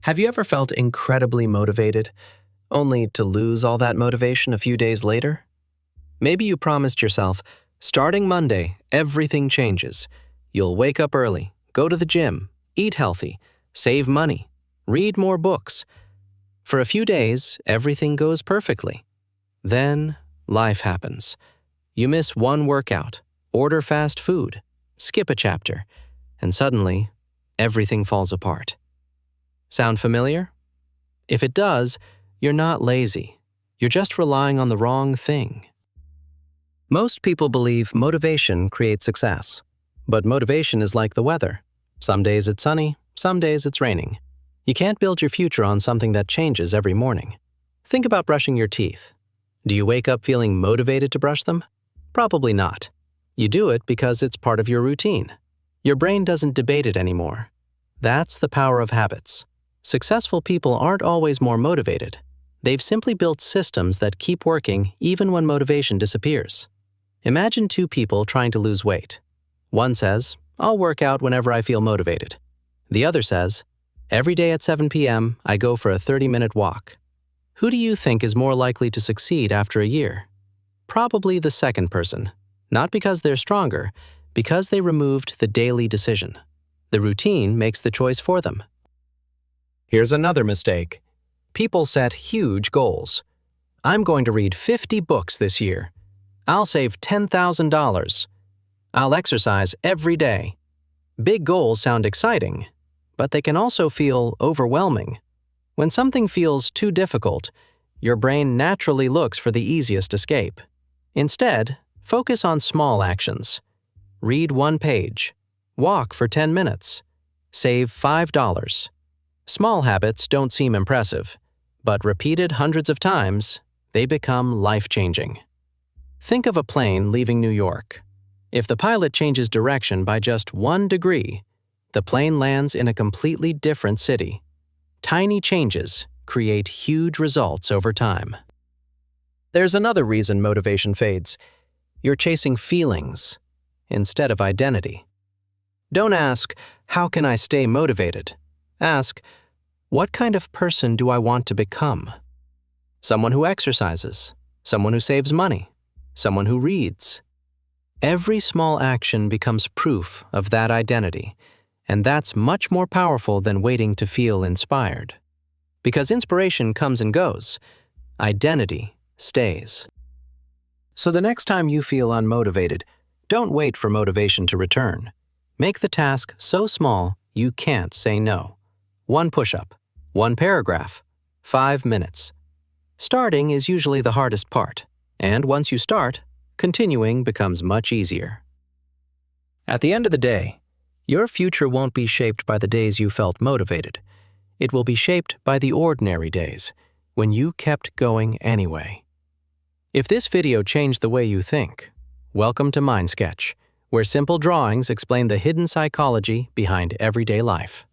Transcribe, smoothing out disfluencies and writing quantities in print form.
Have you ever felt incredibly motivated, only to lose all that motivation a few days later? Maybe you promised yourself, starting Monday, everything changes. You'll wake up early, go to the gym, eat healthy, save money, read more books. For a few days, everything goes perfectly. Then, life happens. You miss one workout, order fast food, skip a chapter, and suddenly, everything falls apart. Sound familiar? If it does, you're not lazy. You're just relying on the wrong thing. Most people believe motivation creates success. But motivation is like the weather. Some days it's sunny, some days it's raining. You can't build your future on something that changes every morning. Think about brushing your teeth. Do you wake up feeling motivated to brush them? Probably not. You do it because it's part of your routine. Your brain doesn't debate it anymore. That's the power of habits. Successful people aren't always more motivated. They've simply built systems that keep working even when motivation disappears. Imagine two people trying to lose weight. One says, "I'll work out whenever I feel motivated." The other says, "Every day at 7 p.m., I go for a 30-minute walk." Who do you think is more likely to succeed after a year? Probably the second person. Not because they're stronger, because they removed the daily decision. The routine makes the choice for them. Here's another mistake. People set huge goals. I'm going to read 50 books this year. I'll save $10,000. I'll exercise every day. Big goals sound exciting, but they can also feel overwhelming. When something feels too difficult, your brain naturally looks for the easiest escape. Instead, focus on small actions. Read one page. Walk for 10 minutes. Save $5. Small habits don't seem impressive, but repeated hundreds of times, they become life-changing. Think of a plane leaving New York. If the pilot changes direction by just 1 degree, the plane lands in a completely different city. Tiny changes create huge results over time. There's another reason motivation fades. You're chasing feelings instead of identity. Don't ask, "How can I stay motivated?" Ask, "What kind of person do I want to become?" Someone who exercises, someone who saves money, someone who reads. Every small action becomes proof of that identity, and that's much more powerful than waiting to feel inspired. Because inspiration comes and goes, identity stays. So the next time you feel unmotivated, don't wait for motivation to return. Make the task so small you can't say no. 1 push-up, 1 paragraph, 5 minutes. Starting is usually the hardest part, and once you start, continuing becomes much easier. At the end of the day, your future won't be shaped by the days you felt motivated. It will be shaped by the ordinary days, when you kept going anyway. If this video changed the way you think, welcome to MindSketch, where simple drawings explain the hidden psychology behind everyday life.